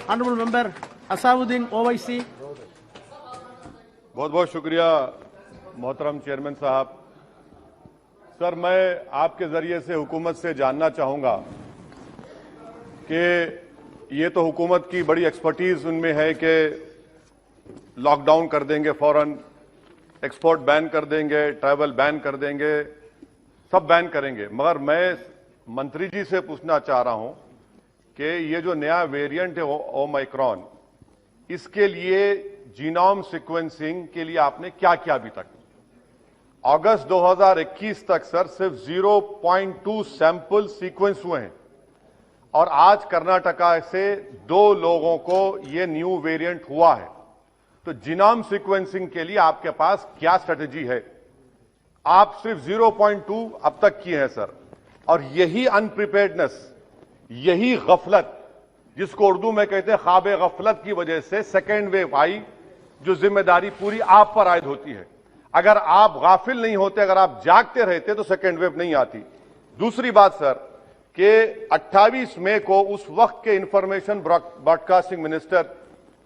Honourable Member Asaduddin Owaisi. बहुत बहुत शुक्रिया मोहतरम चेयरमैन साहब। सर, मैं आपके जरिए से हुकूमत से जानना चाहूंगा कि ये तो हुकूमत की बड़ी एक्सपर्टीज उनमें है कि लॉकडाउन कर देंगे, फौरन एक्सपोर्ट बैन कर देंगे, ट्रैवल बैन कर देंगे, सब बैन करेंगे। मगर मैं मंत्री जी से पूछना चाह रहा हूं कि ये जो नया वेरिएंट है ओमाइक्रॉन, इसके लिए जीनोम सीक्वेंसिंग के लिए आपने क्या किया अभी तक? अगस्त 2021 तक सर सिर्फ 0.2 सैंपल सीक्वेंस हुए हैं और आज कर्नाटका से 2 लोगों को ये न्यू वेरिएंट हुआ है। तो जीनोम सीक्वेंसिंग के लिए आपके पास क्या स्ट्रेटेजी है? आप सिर्फ 0.2 अब तक किए हैं सर, और यही अनप्रिपेयर्डनेस, यही गफलत, जिसको उर्दू में कहते हैं ख्वाब गफलत की वजह से सेकेंड वेव आई, जो जिम्मेदारी पूरी आप पर आयद होती है। अगर आप गाफिल नहीं होते, अगर आप जागते रहते तो सेकेंड वेव नहीं आती। दूसरी बात सर कि 28 मई को उस वक्त के इंफॉर्मेशन ब्रॉडकास्टिंग मिनिस्टर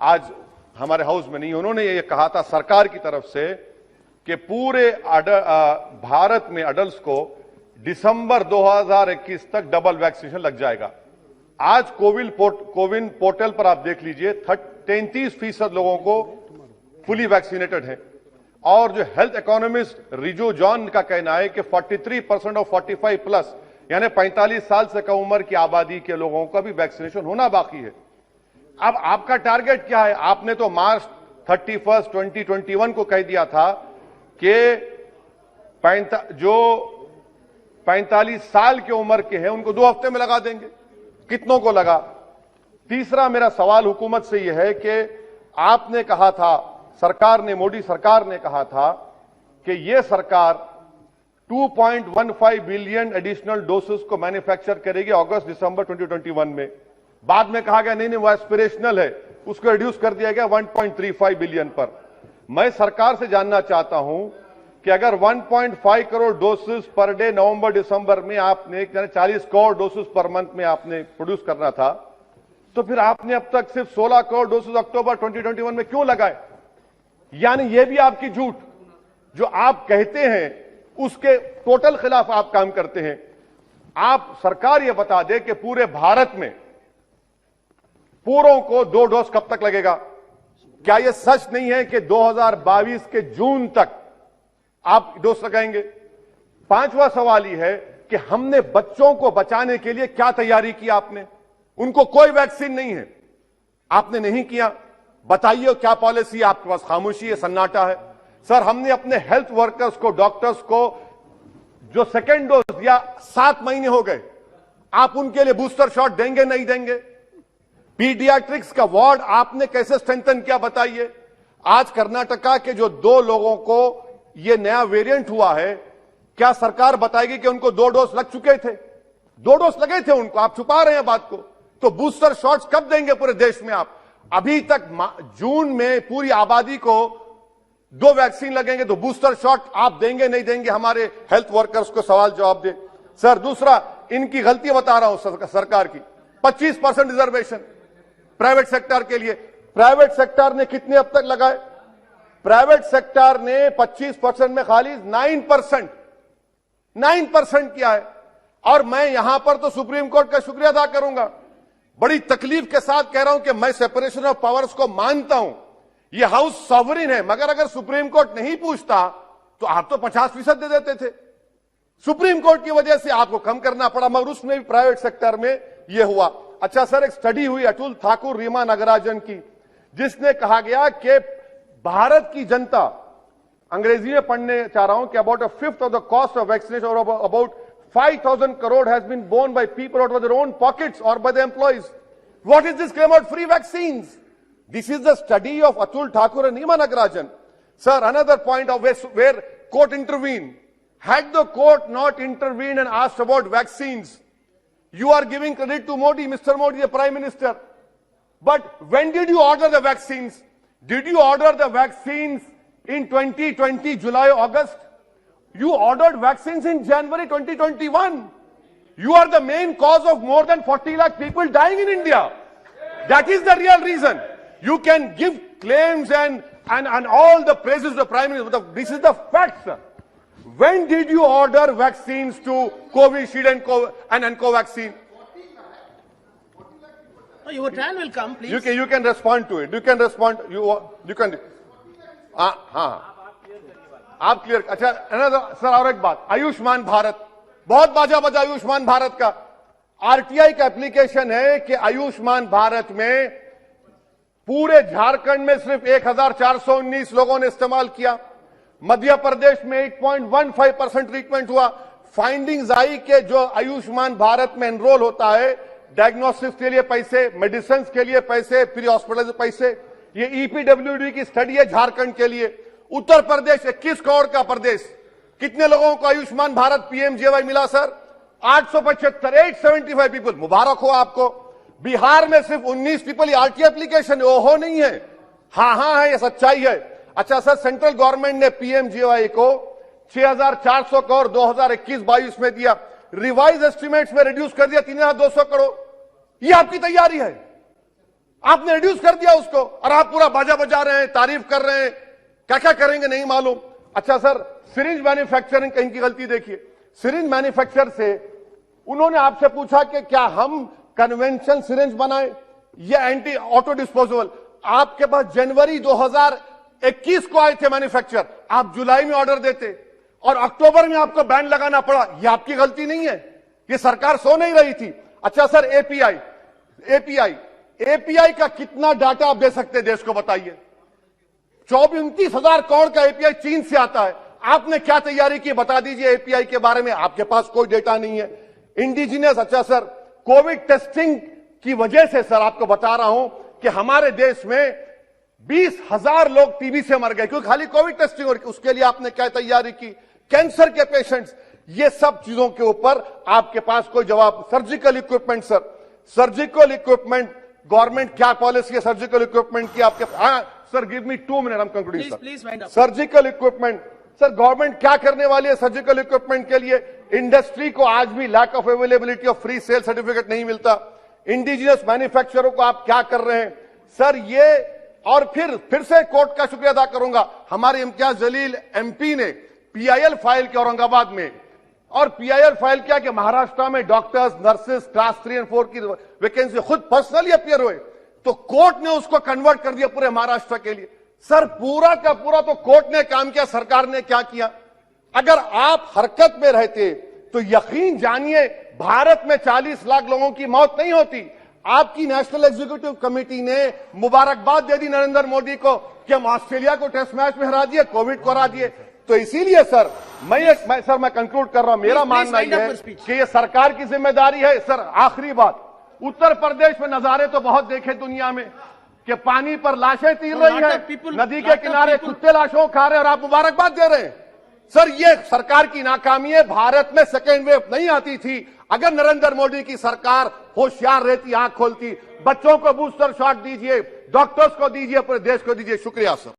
आज हमारे हाउस में नहीं, उन्होंने ये कहा था सरकार की तरफ से कि पूरे भारत में अडल्ट को दिसंबर 2021 तक डबल वैक्सीनेशन लग जाएगा। आज कोविन पोर्टल पर आप देख लीजिए 33% लोगों को फुली वैक्सीनेटेड है, और जो हेल्थ इकोनॉमिस्ट रिजू जॉन का कहना है कि 43% और 45 प्लस यानी 45 साल से कम उम्र की आबादी के लोगों का भी वैक्सीनेशन होना बाकी है। अब आपका टारगेट क्या है? आपने तो मार्च 31, 2021 को कह दिया था कि जो 45 साल की उम्र के हैं उनको 2 हफ्ते में लगा देंगे। कितनों को लगा? तीसरा मेरा सवाल हुकूमत से यह है कि आपने कहा था, सरकार ने, मोदी सरकार ने कहा था कि यह सरकार 2.15 बिलियन एडिशनल डोसेस को मैन्युफैक्चर करेगी अगस्त दिसंबर 2021 में। बाद में कहा गया नहीं वो एस्पिरेशनल है, उसको रिड्यूस कर दिया गया 1.35 बिलियन पर। मैं सरकार से जानना चाहता हूं कि अगर 1.5 करोड़ डोसेस पर डे नवंबर दिसंबर में आपने 40 करोड़ डोसेस पर मंथ में आपने प्रोड्यूस करना था, तो फिर आपने अब तक सिर्फ 16 करोड़ डोसेस अक्टूबर 2021 में क्यों लगाए? यानी यह भी आपकी झूठ, जो आप कहते हैं उसके टोटल खिलाफ आप काम करते हैं। आप सरकार यह बता दे कि पूरे भारत में पूरों को 2 डोज कब तक लगेगा? क्या यह सच नहीं है कि 2022 के जून तक आप डोज लगाएंगे? 5वां सवाल यह है कि हमने बच्चों को बचाने के लिए क्या तैयारी की आपने? उनको कोई वैक्सीन नहीं है, आपने नहीं किया। बताइए क्या पॉलिसी? आपके पास खामोशी है, सन्नाटा है। सर, हमने अपने हेल्थ वर्कर्स को, डॉक्टर्स को जो सेकेंड डोज या 7 महीने हो गए, आप उनके लिए बूस्टर शॉट देंगे नहीं देंगे? पीडियाट्रिक्स का वार्ड आपने कैसे स्ट्रेंथन किया बताइए? आज कर्नाटका के जो 2 लोगों को यह नया वेरिएंट हुआ है, क्या सरकार बताएगी कि उनको 2 डोज लग चुके थे? 2 डोज लगे थे उनको, आप छुपा रहे हैं बात को। तो बूस्टर शॉट्स कब देंगे पूरे देश में आप? अभी तक जून में पूरी आबादी को 2 वैक्सीन लगेंगे, तो बूस्टर शॉट आप देंगे नहीं देंगे? हमारे हेल्थ वर्कर्स को सवाल जवाब दे। सर, दूसरा, इनकी गलती बता रहा हूं सरकार की, 25% रिजर्वेशन प्राइवेट सेक्टर के लिए। प्राइवेट सेक्टर ने कितने अब तक लगाए? प्राइवेट सेक्टर ने 25% में खाली 9% किया है। और मैं यहां पर तो सुप्रीम कोर्ट का शुक्रिया अदा करूंगा, बड़ी तकलीफ के साथ कह रहा हूं कि मैं सेपरेशन ऑफ पावर्स को मानता हूं, यह हाउस सॉवरिन है, मगर अगर सुप्रीम कोर्ट नहीं पूछता तो आप तो 50% दे देते थे। सुप्रीम कोर्ट की वजह से आपको कम करना पड़ा, मगर उसमें भी प्राइवेट सेक्टर में यह हुआ। अच्छा सर, एक स्टडी हुई अतुल ठाकुर, रीमा नागराजन की, जिसने कहा गया कि भारत की जनता, अंग्रेजी में पढ़ने चाह रहा हूं, कि about 1/5 of the cost of vaccination और about 5,000 crore has been borne by people out of their own pockets or by the employees. What is this claim about free vaccines? This is the study of Atul Thakur and Nima Nagarajan. Sir, another point of where court intervened. Had the court not intervened and asked about vaccines, you are giving credit to Modi, Mr. Modi, the Prime Minister. But when did you order the vaccines? Did you order the vaccines in 2020, July, August? You ordered vaccines in January 2021. You are the main cause of more than 40 lakh people dying in India. That is the real reason. You can give claims and all the praises of the Prime Minister, but this is the fact, sir. When did you order vaccines to Covishield and Covaxin? No, your turn will come, please. You can respond to it. You can respond. You can. हाँ आप clear. अच्छा another sir और एक बात, आयुष्मान भारत बहुत बाजा बजा आयुष्मान भारत का. आरटीआई का एप्लीकेशन है कि आयुष्मान भारत में पूरे झारखंड में सिर्फ 1419 लोगों ने इस्तेमाल किया. मध्य प्रदेश में 8.15% ट्रीटमेंट हुआ. फाइंडिंग्स आई कि जो आयुष्मान भारत में एनरोल होता है, डायग्नोस्टिक्स के लिए पैसे, मेडिसिन के लिए पैसे, प्री हॉस्पिटल पैसे, ये ईपीडब्ल्यूडी की स्टडी है झारखंड के लिए. उत्तर प्रदेश 21 करोड़ का प्रदेश, कितने लोगों को आयुष्मान भारत पीएमजेवाई मिला सर? 875, 875 पीपल. मुबारक हो आपको. बिहार में सिर्फ 19 पीपल. आरटीआई एप्लीकेशन ओहो नहीं है, हाँ है, ये सच्चाई है. अच्छा सर, सेंट्रल गवर्नमेंट ने पीएमजेवाई को 6400 करोड़ 2021-22 में दिया. रिवाइज एस्टिमेट्स में रिड्यूस कर दिया 3200 करोड़. ये आपकी तैयारी है. आपने रिड्यूस कर दिया उसको और आप पूरा बाजा बजा रहे हैं, तारीफ कर रहे हैं. क्या क्या करेंगे नहीं मालूम. अच्छा सर, सिरिंज मैन्युफैक्चरिंग कहीं की गलती देखिए. सिरिंज मैन्युफैक्चर से उन्होंने आपसे पूछा कि क्या हम कन्वेंशन सिरिंज बनाए या एंटी ऑटो डिस्पोजेबल. आपके पास जनवरी 2021 को आए थे मैन्युफैक्चर, आप जुलाई में ऑर्डर देते और अक्टूबर में आपको बैन लगाना पड़ा. यह आपकी गलती नहीं है, यह सरकार सो नहीं रही थी. अच्छा सर, एपीआई का कितना डाटा आप दे सकते हैं देश को बताइए? 29,000 करोड़ का एपीआई चीन से आता है. आपने क्या तैयारी की बता दीजिए एपीआई के बारे में. आपके पास कोई डेटा नहीं है. इंडिजिनियस. अच्छा सर, कोविड टेस्टिंग की वजह से सर आपको बता रहा हूं कि हमारे देश में 20,000 लोग टीबी से मर गए क्योंकि खाली कोविड टेस्टिंग हो रही. उसके लिए आपने क्या तैयारी की? कैंसर के पेशेंट्स, ये सब चीजों के ऊपर आपके पास कोई जवाब. Surgical equipment sir, surgical equipment government क्या पॉलिसी है सर्जिकल इक्विपमेंट की आपके? हाँ sir, give me 2 minute, I am concluding sir. Surgical equipment sir, government क्या करने वाली है सर्जिकल इक्विपमेंट के लिए? इंडस्ट्री को आज भी lack of availability of free sale certificate नहीं मिलता. इंडिजिनियस मैन्युफैक्चररों को आप क्या कर रहे हैं सर? ये और फिर से कोर्ट का शुक्रिया अदा करूंगा. हमारे इम्तियाज जलील एमपी ने पीआईएल फाइल के औरंगाबाद में, और पीआईएल फाइल क्या कि महाराष्ट्र में डॉक्टर्स, नर्सेस क्लास 3 और 4 की वैकेंसी खुद पर्सनली अपियर हुए, तो कोर्ट ने उसको कन्वर्ट कर दिया पूरे महाराष्ट्र के लिए. सर पूरा का पूरा तो कोर्ट ने काम किया, सरकार ने क्या किया? अगर आप हरकत में रहते तो यकीन जानिए भारत में 40 लाख लोगों की मौत नहीं होती. आपकी नेशनल एग्जीक्यूटिव कमेटी ने मुबारकबाद दे दी नरेंद्र मोदी को कि हम ऑस्ट्रेलिया को टेस्ट मैच में हरा दिए, कोविड को हरा दिए. तो इसीलिए सर मैं कंक्लूड कर रहा हूं. मेरा मानना यह है कि यह सरकार की जिम्मेदारी है. सर आखिरी बात, उत्तर प्रदेश में नजारे तो बहुत देखे दुनिया में कि पानी पर लाशें तीर रही हैं, नदी के किनारे कुत्ते लाशों खा रहे हैं और आप मुबारकबाद दे रहे हैं. सर ये सरकार की नाकामी है. भारत में सेकेंड वेव नहीं आती थी. अगर नरेंद्र मोदी की सरकार होशियार रहती, आंख खोलती, बच्चों को बूस्टर शॉट दीजिए, डॉक्टर्स को दीजिए, पूरे देश को दीजिए. शुक्रिया सर.